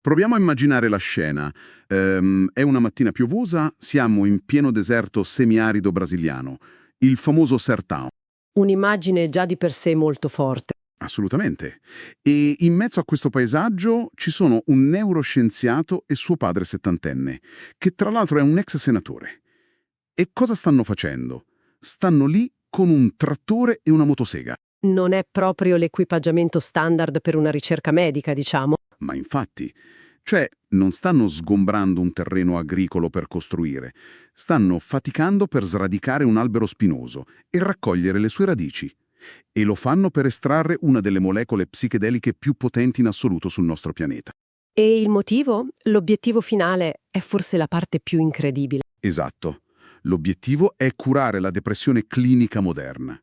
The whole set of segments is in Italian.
Proviamo a immaginare la scena. È una mattina piovosa, siamo in pieno deserto semiarido brasiliano, il famoso Sertão. Un'immagine già di per sé molto forte. Assolutamente. E in mezzo a questo paesaggio ci sono un neuroscienziato e suo padre settantenne, che tra l'altro è un ex senatore. E cosa stanno facendo? Stanno lì con un trattore e una motosega. Non è proprio l'equipaggiamento standard per una ricerca medica, diciamo. Ma infatti, cioè non stanno sgombrando un terreno agricolo per costruire, stanno faticando per sradicare un albero spinoso e raccogliere le sue radici. E lo fanno per estrarre una delle molecole psichedeliche più potenti in assoluto sul nostro pianeta. E il motivo? L'obiettivo finale è forse la parte più incredibile. Esatto. L'obiettivo è curare la depressione clinica moderna.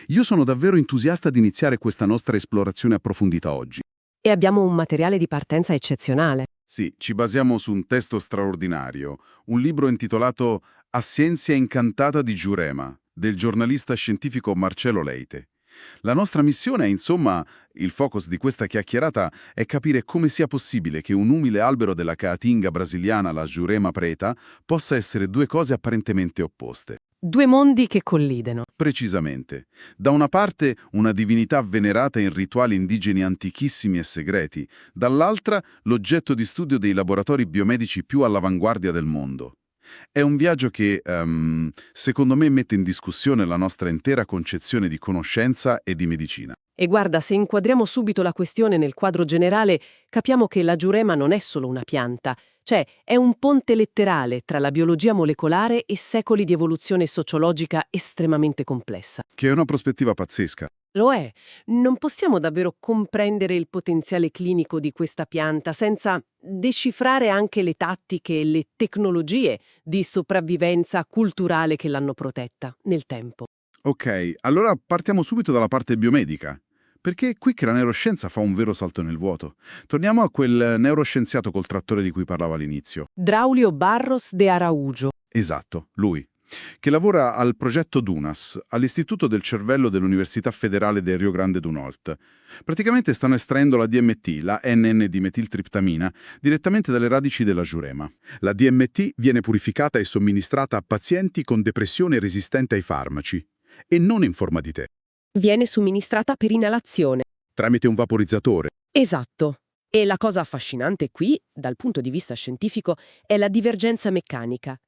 Io sono davvero entusiasta di iniziare questa nostra esplorazione approfondita oggi. E abbiamo un materiale di partenza eccezionale. Sì, ci basiamo su un testo straordinario, un libro intitolato A Ciencia Incantata di Jurema, del giornalista scientifico Marcelo Leite. La nostra missione è, insomma, il focus di questa chiacchierata è capire come sia possibile che un umile albero della caatinga brasiliana, la Jurema preta, possa essere due cose apparentemente opposte. Due mondi che collidono. Precisamente. Da una parte una divinità venerata in rituali indigeni antichissimi e segreti, dall'altra l'oggetto di studio dei laboratori biomedici più all'avanguardia del mondo. È un viaggio che, secondo me, mette in discussione la nostra intera concezione di conoscenza e di medicina. E guarda, se inquadriamo subito la questione nel quadro generale, capiamo che la giurema non è solo una pianta, cioè è un ponte letterale tra la biologia molecolare e secoli di evoluzione sociologica estremamente complessa. Che è una prospettiva pazzesca. Lo è. Non possiamo davvero comprendere il potenziale clinico di questa pianta senza decifrare anche le tattiche e le tecnologie di sopravvivenza culturale che l'hanno protetta nel tempo. Ok, allora partiamo subito dalla parte biomedica. Perché è qui che la neuroscienza fa un vero salto nel vuoto. Torniamo a quel neuroscienziato col trattore di cui parlavo all'inizio. Braulio Barros de Araújo. Esatto, lui, che lavora al progetto DUNAS, all'Istituto del Cervello dell'Università Federale del Rio Grande do Norte. Praticamente stanno estraendo la DMT, la NN-dimetiltriptamina, direttamente dalle radici della giurema. La DMT viene purificata e somministrata a pazienti con depressione resistente ai farmaci, e non in forma di tè, Viene somministrata per inalazione. tramite un vaporizzatore. Esatto. E la cosa affascinante qui, dal punto di vista scientifico, è la divergenza meccanica.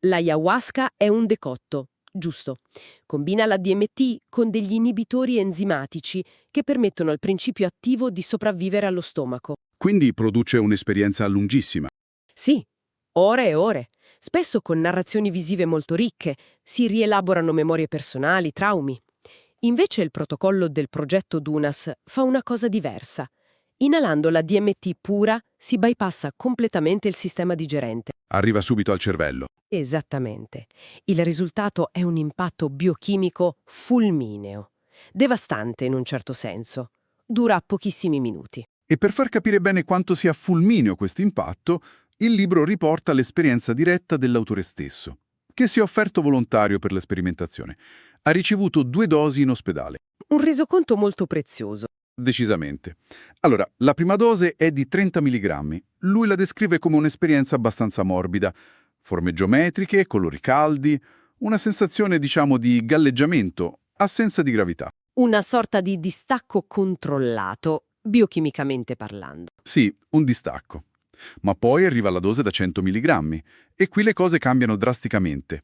L'ayahuasca è un decotto, giusto. Combina la DMT con degli inibitori enzimatici che permettono al principio attivo di sopravvivere allo stomaco. Quindi produce un'esperienza lunghissima. Sì, ore e ore. Spesso con narrazioni visive molto ricche, si rielaborano memorie personali, traumi. Invece il protocollo del progetto DUNAS fa una cosa diversa. Inalando la DMT pura si bypassa completamente il sistema digerente. Arriva subito al cervello. Esattamente. Il risultato è un impatto biochimico fulmineo, devastante in un certo senso. Dura pochissimi minuti. E per far capire bene quanto sia fulmineo questo impatto, il libro riporta l'esperienza diretta dell'autore stesso, che si è offerto volontario per la sperimentazione. Ha ricevuto 2 dosi in ospedale. Un resoconto molto prezioso. Decisamente. Allora, la prima dose è di 30 mg. Lui la descrive come un'esperienza abbastanza morbida. Forme geometriche, colori caldi, una sensazione, diciamo, di galleggiamento, assenza di gravità. Una sorta di distacco controllato, biochimicamente parlando. Sì, un distacco. Ma poi arriva la dose da 100 mg e qui le cose cambiano drasticamente.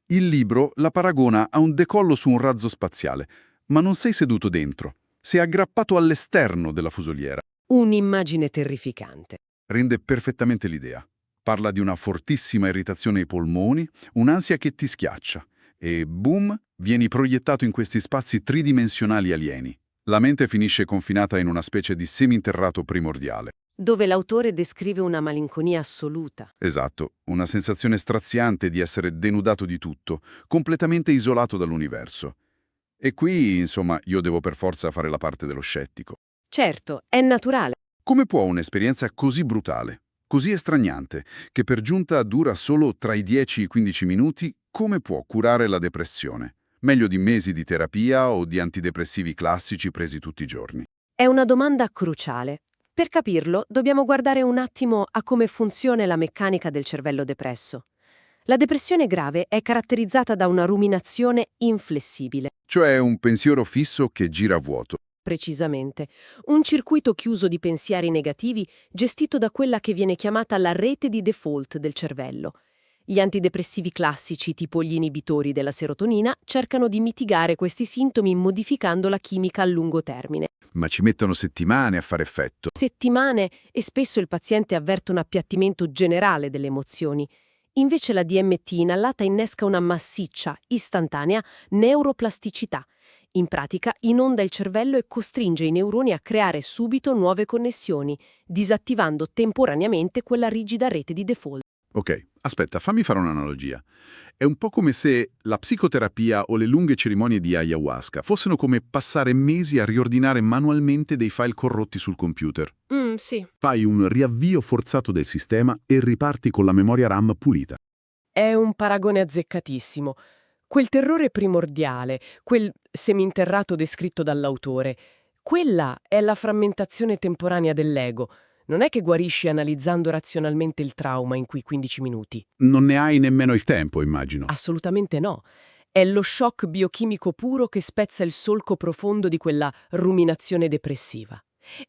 Il libro la paragona a un decollo su un razzo spaziale, ma non sei seduto dentro, sei aggrappato all'esterno della fusoliera. Un'immagine terrificante. Rende perfettamente l'idea. Parla di una fortissima irritazione ai polmoni, un'ansia che ti schiaccia e, boom, vieni proiettato in questi spazi tridimensionali alieni. La mente finisce confinata in una specie di seminterrato primordiale. Dove l'autore descrive una malinconia assoluta. Esatto, una sensazione straziante di essere denudato di tutto, completamente isolato dall'universo. E qui, insomma, io devo per forza fare la parte dello scettico. Certo, è naturale. Come può un'esperienza così brutale, così estraniante, che per giunta dura solo tra i 10 e i 15 minuti, come può curare la depressione? Meglio di mesi di terapia o di antidepressivi classici presi tutti i giorni. È una domanda cruciale. Per capirlo, dobbiamo guardare un attimo a come funziona la meccanica del cervello depresso. La depressione grave è caratterizzata da una ruminazione inflessibile. Cioè un pensiero fisso che gira a vuoto. Precisamente, un circuito chiuso di pensieri negativi gestito da quella che viene chiamata la rete di default del cervello. Gli antidepressivi classici, tipo gli inibitori della serotonina, cercano di mitigare questi sintomi modificando la chimica a lungo termine. Ma ci mettono settimane a fare effetto. Settimane e spesso il paziente avverte un appiattimento generale delle emozioni. Invece la DMT inalata innesca una massiccia, istantanea neuroplasticità. In pratica inonda il cervello e costringe i neuroni a creare subito nuove connessioni, disattivando temporaneamente quella rigida rete di default. Ok, aspetta, fammi fare un'analogia. È un po' come se la psicoterapia o le lunghe cerimonie di ayahuasca fossero come passare mesi a riordinare manualmente dei file corrotti sul computer. Sì. Fai un riavvio forzato del sistema e riparti con la memoria RAM pulita. È un paragone azzeccatissimo. Quel terrore primordiale, quel seminterrato descritto dall'autore, quella è la frammentazione temporanea dell'ego. Non è che guarisci analizzando razionalmente il trauma in quei 15 minuti. Non ne hai nemmeno il tempo, immagino. Assolutamente no. È lo shock biochimico puro che spezza il solco profondo di quella ruminazione depressiva.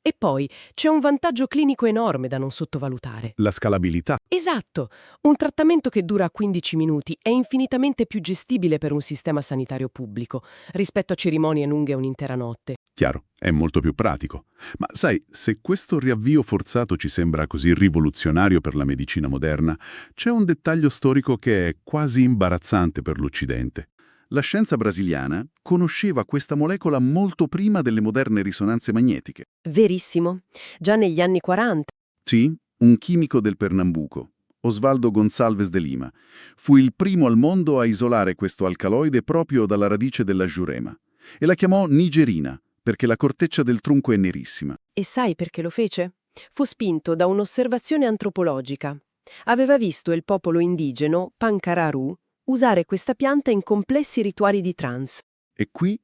E poi c'è un vantaggio clinico enorme da non sottovalutare. La scalabilità. Esatto, un trattamento che dura 15 minuti è infinitamente più gestibile per un sistema sanitario pubblico rispetto a cerimonie lunghe un'intera notte. Chiaro, è molto più pratico. Ma sai, se questo riavvio forzato ci sembra così rivoluzionario per la medicina moderna, c'è un dettaglio storico che è quasi imbarazzante per l'Occidente. La scienza brasiliana conosceva questa molecola molto prima delle moderne risonanze magnetiche. Verissimo, già negli anni 40. Sì, un chimico del Pernambuco, Osvaldo Gonçalves de Lima, fu il primo al mondo a isolare questo alcaloide proprio dalla radice della jurema e la chiamò nigerina, perché la corteccia del tronco è nerissima. E sai perché lo fece? Fu spinto da un'osservazione antropologica. Aveva visto il popolo indigeno, Pancararu, usare questa pianta in complessi rituali di trance. E qui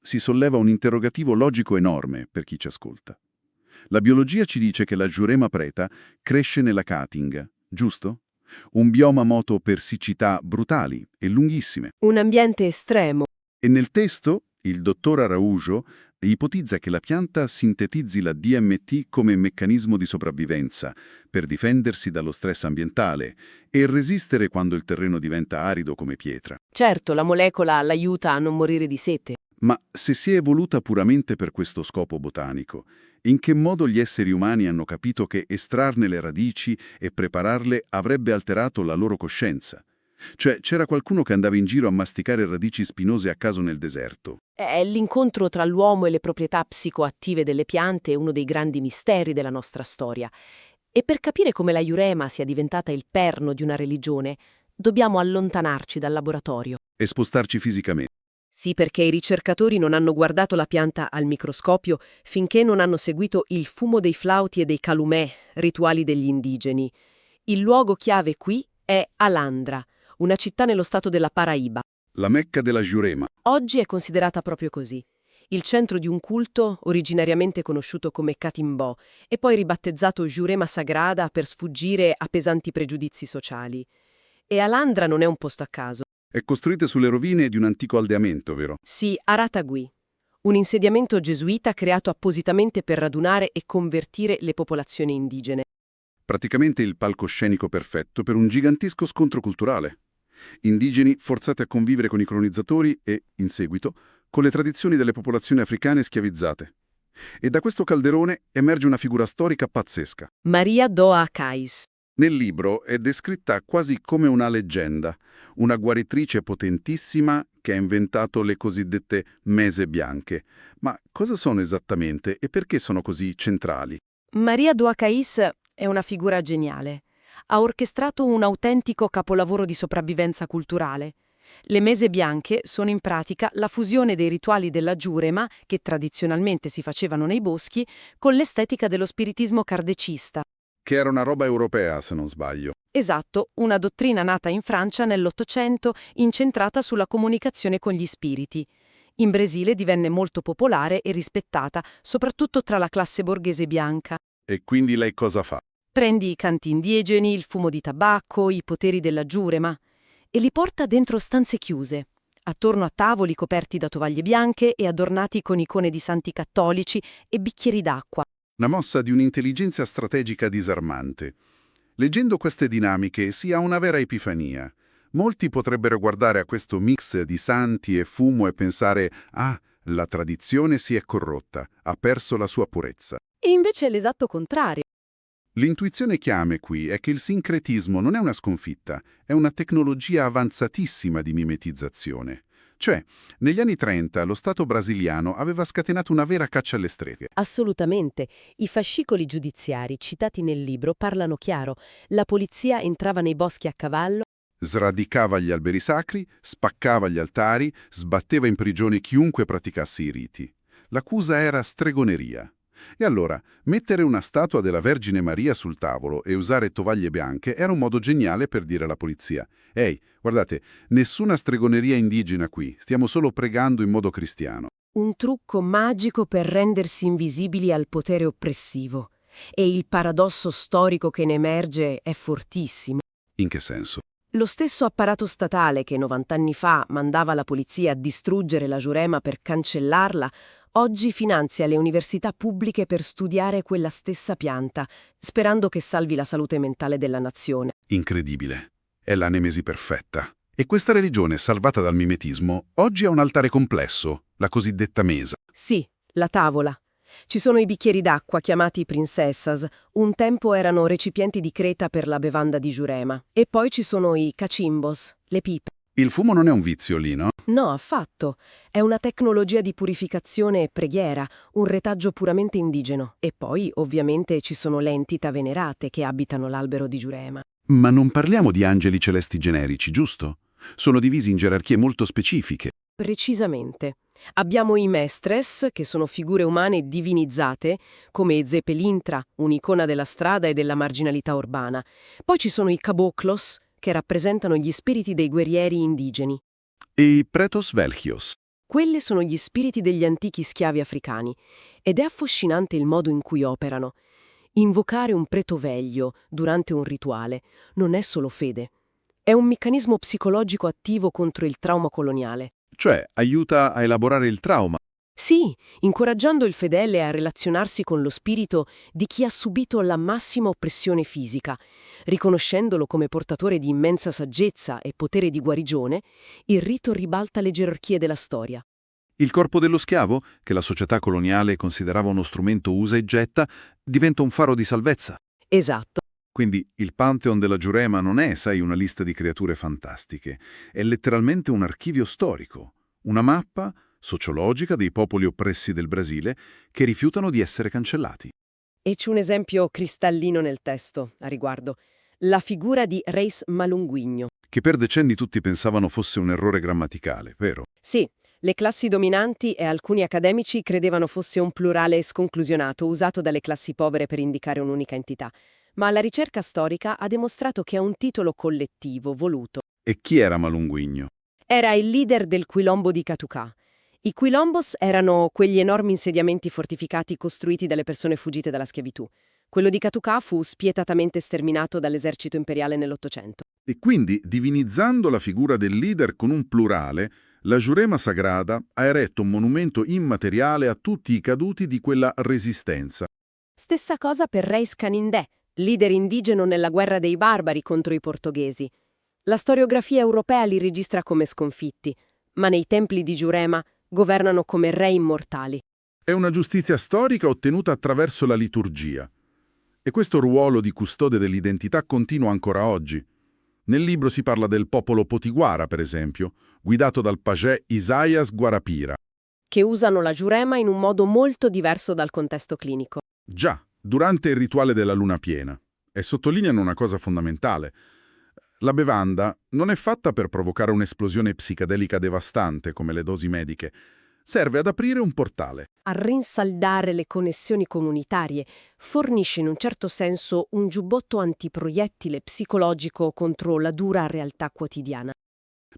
si solleva un interrogativo logico enorme per chi ci ascolta. La biologia ci dice che la Jurema preta cresce nella Caatinga, giusto? Un bioma noto per siccità brutali e lunghissime. Un ambiente estremo. E nel testo, il dottor Araujo ipotizza che la pianta sintetizzi la DMT come meccanismo di sopravvivenza per difendersi dallo stress ambientale e resistere quando il terreno diventa arido come pietra. Certo, la molecola l'aiuta a non morire di sete. Ma se si è evoluta puramente per questo scopo botanico, in che modo gli esseri umani hanno capito che estrarne le radici e prepararle avrebbe alterato la loro coscienza? Cioè, c'era qualcuno che andava in giro a masticare radici spinose a caso nel deserto. L'incontro tra l'uomo e le proprietà psicoattive delle piante è uno dei grandi misteri della nostra storia. E per capire come la Jurema sia diventata il perno di una religione, dobbiamo allontanarci dal laboratorio. E spostarci fisicamente. Sì, perché i ricercatori non hanno guardato la pianta al microscopio finché non hanno seguito il fumo dei flauti e dei calumè, rituali degli indigeni. Il luogo chiave qui è Alandra, una città nello stato della Paraíba. La Mecca della Jurema. Oggi è considerata proprio così. Il centro di un culto originariamente conosciuto come Catimbó e poi ribattezzato Jurema Sagrada per sfuggire a pesanti pregiudizi sociali. E Alandra non è un posto a caso. È costruita sulle rovine di un antico aldeamento, vero? Sì, Aratagui, un insediamento gesuita creato appositamente per radunare e convertire le popolazioni indigene. Praticamente il palcoscenico perfetto per un gigantesco scontro culturale. Indigeni forzati a convivere con i colonizzatori e, in seguito, con le tradizioni delle popolazioni africane schiavizzate. E da questo calderone emerge una figura storica pazzesca. Maria Doa Cais. Nel libro è descritta quasi come una leggenda, una guaritrice potentissima che ha inventato le cosiddette mese bianche. Ma cosa sono esattamente e perché sono così centrali? Maria Doa Cais è una figura geniale. Ha orchestrato un autentico capolavoro di sopravvivenza culturale. Le mese bianche sono in pratica la fusione dei rituali della Jurema, che tradizionalmente si facevano nei boschi, con l'estetica dello spiritismo kardecista. Che era una roba europea, se non sbaglio. Esatto, una dottrina nata in Francia nell'Ottocento incentrata sulla comunicazione con gli spiriti. In Brasile divenne molto popolare e rispettata, soprattutto tra la classe borghese bianca. E quindi lei cosa fa? Prendi i canti indigeni, il fumo di tabacco, i poteri della giurema e li porta dentro stanze chiuse, attorno a tavoli coperti da tovaglie bianche e adornati con icone di santi cattolici e bicchieri d'acqua. Una mossa di un'intelligenza strategica disarmante. Leggendo queste dinamiche si ha una vera epifania. Molti potrebbero guardare a questo mix di santi e fumo e pensare «Ah, la tradizione si è corrotta, ha perso la sua purezza». E invece è l'esatto contrario. L'intuizione chiave qui è che il sincretismo non è una sconfitta, è una tecnologia avanzatissima di mimetizzazione. Cioè, negli anni 30 lo Stato brasiliano aveva scatenato una vera caccia alle streghe. Assolutamente. I fascicoli giudiziari citati nel libro parlano chiaro. La polizia entrava nei boschi a cavallo. Sradicava gli alberi sacri, spaccava gli altari, sbatteva in prigione chiunque praticasse i riti. L'accusa era stregoneria. E allora, mettere una statua della Vergine Maria sul tavolo e usare tovaglie bianche era un modo geniale per dire alla polizia: «Ehi, guardate, nessuna stregoneria indigena qui, stiamo solo pregando in modo cristiano». Un trucco magico per rendersi invisibili al potere oppressivo. E il paradosso storico che ne emerge è fortissimo. In che senso? Lo stesso apparato statale che 90 anni fa mandava la polizia a distruggere la Giurema per cancellarla, oggi finanzia le università pubbliche per studiare quella stessa pianta, sperando che salvi la salute mentale della nazione. Incredibile. È la nemesi perfetta. E questa religione, salvata dal mimetismo, oggi ha un altare complesso, la cosiddetta mesa. Sì, la tavola. Ci sono i bicchieri d'acqua chiamati princessas, un tempo erano recipienti di creta per la bevanda di Giurema. E poi ci sono i cacimbos, le pipe. Il fumo non è un vizio lì, no? No, affatto. È una tecnologia di purificazione e preghiera, un retaggio puramente indigeno. E poi, ovviamente, ci sono le entità venerate che abitano l'albero di Giurema. Ma non parliamo di angeli celesti generici, giusto? Sono divisi in gerarchie molto specifiche. Precisamente. Abbiamo i mestres, che sono figure umane divinizzate, come Zeppelintra, un'icona della strada e della marginalità urbana. Poi ci sono i caboclos, che rappresentano gli spiriti dei guerrieri indigeni. E i pretos velchios. Quelle sono gli spiriti degli antichi schiavi africani. Ed è affascinante il modo in cui operano. Invocare un preto veglio durante un rituale non è solo fede. È un meccanismo psicologico attivo contro il trauma coloniale. Cioè, aiuta a elaborare il trauma. Sì, incoraggiando il fedele a relazionarsi con lo spirito di chi ha subito la massima oppressione fisica, riconoscendolo come portatore di immensa saggezza e potere di guarigione, il rito ribalta le gerarchie della storia. Il corpo dello schiavo, che la società coloniale considerava uno strumento usa e getta, diventa un faro di salvezza. Esatto. Quindi il Pantheon della Giurema non è, sai, una lista di creature fantastiche. È letteralmente un archivio storico, una mappa sociologica dei popoli oppressi del Brasile che rifiutano di essere cancellati. E c'è un esempio cristallino nel testo a riguardo. La figura di Reis Malunguinho. Che per decenni tutti pensavano fosse un errore grammaticale, vero? Sì, le classi dominanti e alcuni accademici credevano fosse un plurale sconclusionato usato dalle classi povere per indicare un'unica entità. Ma la ricerca storica ha dimostrato che è un titolo collettivo, voluto. E chi era Malunguinho? Era il leader del Quilombo di Catucà. I Quilombos erano quegli enormi insediamenti fortificati costruiti dalle persone fuggite dalla schiavitù. Quello di Catucà fu spietatamente sterminato dall'esercito imperiale nell'Ottocento. E quindi, divinizzando la figura del leader con un plurale, la Giurema Sagrada ha eretto un monumento immateriale a tutti i caduti di quella resistenza. Stessa cosa per Reis Canindé, leader indigeno nella guerra dei barbari contro i portoghesi. La storiografia europea li registra come sconfitti, ma nei templi di Giurema governano come re immortali. È una giustizia storica ottenuta attraverso la liturgia. E questo ruolo di custode dell'identità continua ancora oggi. Nel libro si parla del popolo potiguara, per esempio, guidato dal pagè Isaias Guarapira. Che usano la Giurema in un modo molto diverso dal contesto clinico. Già, durante il rituale della luna piena. E sottolineano una cosa fondamentale. La bevanda non è fatta per provocare un'esplosione psichedelica devastante come le dosi mediche. Serve ad aprire un portale. A rinsaldare le connessioni comunitarie, fornisce in un certo senso un giubbotto antiproiettile psicologico contro la dura realtà quotidiana.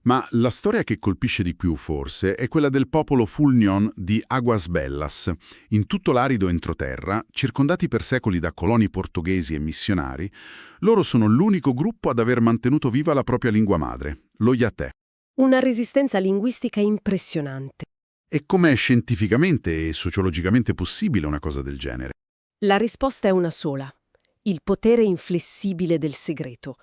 Ma la storia che colpisce di più, forse, è quella del popolo Fulnion di Aguas Bellas. In tutto l'arido entroterra, circondati per secoli da coloni portoghesi e missionari, loro sono l'unico gruppo ad aver mantenuto viva la propria lingua madre, lo Yaté. Una resistenza linguistica impressionante. E com'è scientificamente e sociologicamente possibile una cosa del genere? La risposta è una sola: il potere inflessibile del segreto.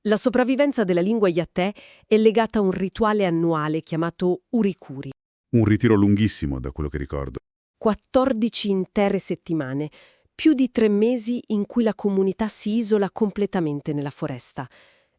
La sopravvivenza della lingua Yaté è legata a un rituale annuale chiamato Urikuri. Un ritiro lunghissimo, da quello che ricordo. 14 intere settimane, più di 3 mesi in cui la comunità si isola completamente nella foresta.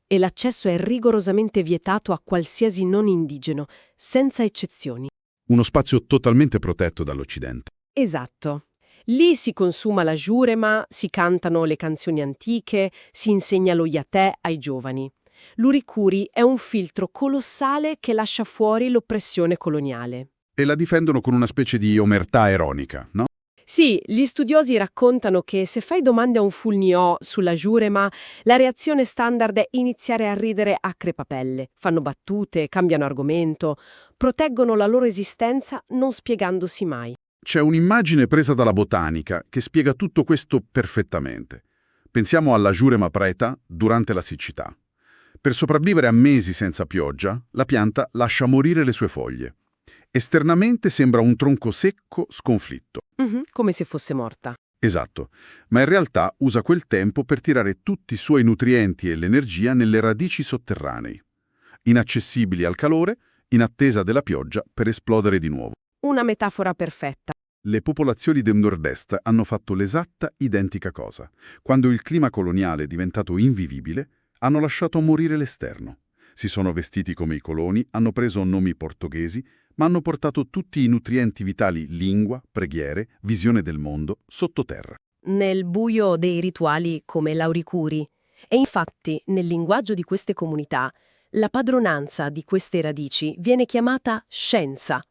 E l'accesso è rigorosamente vietato a qualsiasi non indigeno, senza eccezioni. Uno spazio totalmente protetto dall'Occidente. Esatto. Lì si consuma la giurema, si cantano le canzoni antiche, si insegna lo Yaté ai giovani. L'Urikuri è un filtro colossale che lascia fuori l'oppressione coloniale. E la difendono con una specie di omertà ironica, no? Sì, gli studiosi raccontano che se fai domande a un fulniò sulla giurema, la reazione standard è iniziare a ridere a crepapelle. Fanno battute, cambiano argomento, proteggono la loro esistenza non spiegandosi mai. C'è un'immagine presa dalla botanica che spiega tutto questo perfettamente. Pensiamo alla Jurema preta durante la siccità. Per sopravvivere a mesi senza pioggia, la pianta lascia morire le sue foglie. Esternamente sembra un tronco secco, sconflitto. Come se fosse morta. Esatto, ma in realtà usa quel tempo per tirare tutti i suoi nutrienti e l'energia nelle radici sotterranei, inaccessibili al calore, in attesa della pioggia per esplodere di nuovo. Una metafora perfetta. Le popolazioni del nord-est hanno fatto l'esatta identica cosa. Quando il clima coloniale è diventato invivibile, hanno lasciato morire l'esterno. Si sono vestiti come i coloni, hanno preso nomi portoghesi, ma hanno portato tutti i nutrienti vitali lingua, preghiere, visione del mondo, sottoterra. Nel buio dei rituali come l'Auricuri. E infatti, nel linguaggio di queste comunità, la padronanza di queste radici viene chiamata scienza.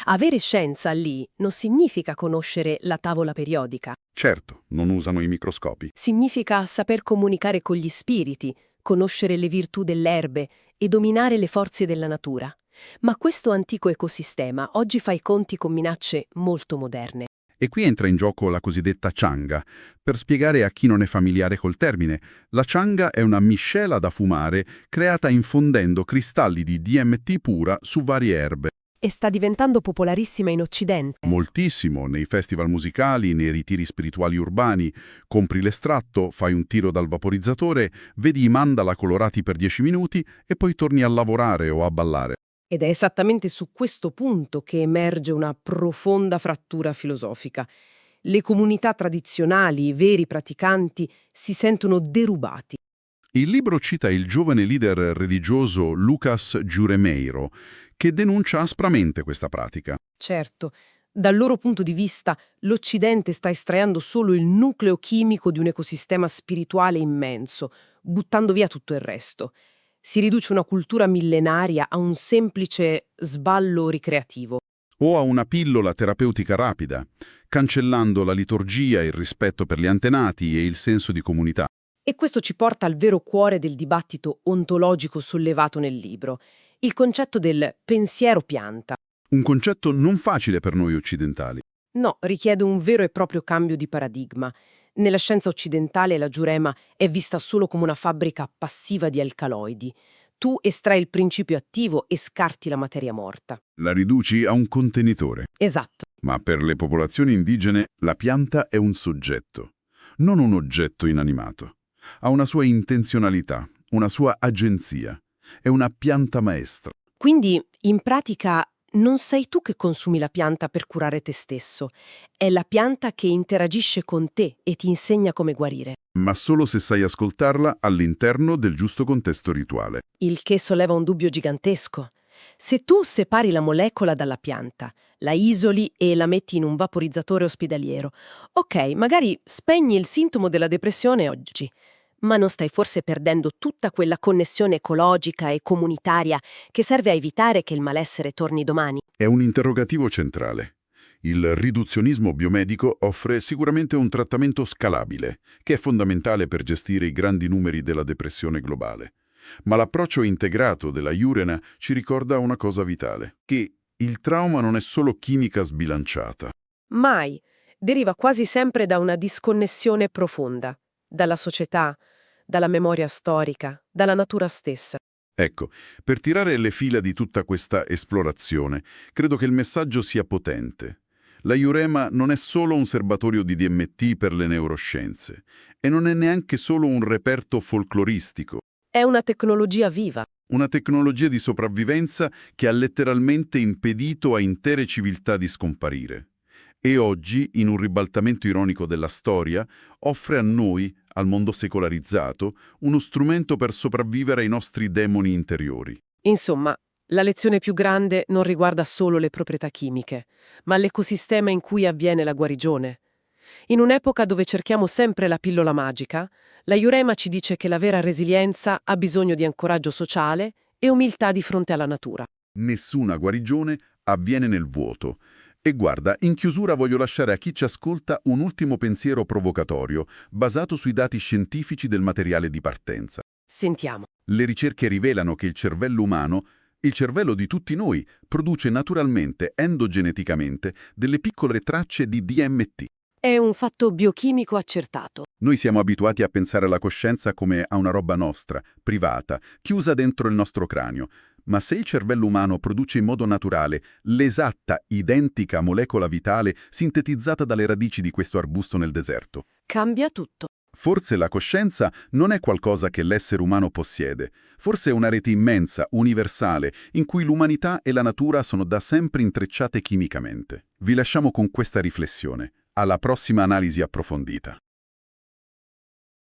Avere scienza lì non significa conoscere la tavola periodica. Certo, non usano i microscopi. Significa saper comunicare con gli spiriti, conoscere le virtù delle erbe e dominare le forze della natura. Ma questo antico ecosistema oggi fa i conti con minacce molto moderne. E qui entra in gioco la cosiddetta changa. Per spiegare a chi non è familiare col termine, la changa è una miscela da fumare creata infondendo cristalli di DMT pura su varie erbe. E sta diventando popolarissima in Occidente. Moltissimo, nei festival musicali, nei ritiri spirituali urbani. Compri l'estratto, fai un tiro dal vaporizzatore, vedi i mandala colorati per 10 minuti e poi torni a lavorare o a ballare. Ed è esattamente su questo punto che emerge una profonda frattura filosofica. Le comunità tradizionali, i veri praticanti, si sentono derubati. Il libro cita il giovane leader religioso Lucas Giuremeiro, che denuncia aspramente questa pratica. Certo, dal loro punto di vista, l'Occidente sta estraendo solo il nucleo chimico di un ecosistema spirituale immenso, buttando via tutto il resto. Si riduce una cultura millenaria a un semplice sballo ricreativo. O a una pillola terapeutica rapida, cancellando la liturgia, il rispetto per gli antenati e il senso di comunità. E questo ci porta al vero cuore del dibattito ontologico sollevato nel libro, il concetto del pensiero pianta. Un concetto non facile per noi occidentali. No, richiede un vero e proprio cambio di paradigma. Nella scienza occidentale la giurema è vista solo come una fabbrica passiva di alcaloidi. Tu estrai il principio attivo e scarti la materia morta. La riduci a un contenitore. Esatto. Ma per le popolazioni indigene la pianta è un soggetto, non un oggetto inanimato. Ha una sua intenzionalità, una sua agenzia. È una pianta maestra. Quindi, in pratica, non sei tu che consumi la pianta per curare te stesso. È la pianta che interagisce con te e ti insegna come guarire. Ma solo se sai ascoltarla all'interno del giusto contesto rituale. Il che solleva un dubbio gigantesco. Se tu separi la molecola dalla pianta, la isoli e la metti in un vaporizzatore ospedaliero, ok, magari spegni il sintomo della depressione oggi, ma non stai forse perdendo tutta quella connessione ecologica e comunitaria che serve a evitare che il malessere torni domani? È un interrogativo centrale. Il riduzionismo biomedico offre sicuramente un trattamento scalabile, che è fondamentale per gestire i grandi numeri della depressione globale. Ma l'approccio integrato della Jurena ci ricorda una cosa vitale, che il trauma non è solo chimica sbilanciata. Mai. Deriva quasi sempre da una disconnessione profonda, dalla società, dalla memoria storica, dalla natura stessa. Ecco, per tirare le fila di tutta questa esplorazione, credo che il messaggio sia potente. La Jurema non è solo un serbatoio di DMT per le neuroscienze e non è neanche solo un reperto folcloristico, È una tecnologia viva. una tecnologia di sopravvivenza che ha letteralmente impedito a intere civiltà di scomparire. E oggi, in un ribaltamento ironico della storia, offre a noi, al mondo secolarizzato, uno strumento per sopravvivere ai nostri demoni interiori. Insomma, la lezione più grande non riguarda solo le proprietà chimiche, ma l'ecosistema in cui avviene la guarigione. In un'epoca dove cerchiamo sempre la pillola magica, la Jurema ci dice che la vera resilienza ha bisogno di ancoraggio sociale e umiltà di fronte alla natura. Nessuna guarigione avviene nel vuoto. E guarda, in chiusura voglio lasciare a chi ci ascolta un ultimo pensiero provocatorio, basato sui dati scientifici del materiale di partenza. Sentiamo. Le ricerche rivelano che il cervello umano, il cervello di tutti noi, produce naturalmente, endogeneticamente, delle piccole tracce di DMT. È un fatto biochimico accertato. Noi siamo abituati a pensare alla coscienza come a una roba nostra, privata, chiusa dentro il nostro cranio. Ma se il cervello umano produce in modo naturale l'esatta, identica molecola vitale sintetizzata dalle radici di questo arbusto nel deserto, Cambia tutto. forse la coscienza non è qualcosa che l'essere umano possiede. Forse è una rete immensa, universale, in cui l'umanità e la natura sono da sempre intrecciate chimicamente. Vi lasciamo con questa riflessione. Alla prossima analisi approfondita.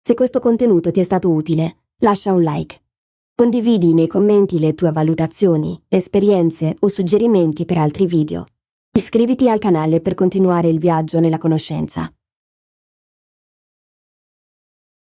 Se questo contenuto ti è stato utile, lascia un like. Condividi nei commenti le tue valutazioni, esperienze o suggerimenti per altri video. Iscriviti al canale per continuare il viaggio nella conoscenza.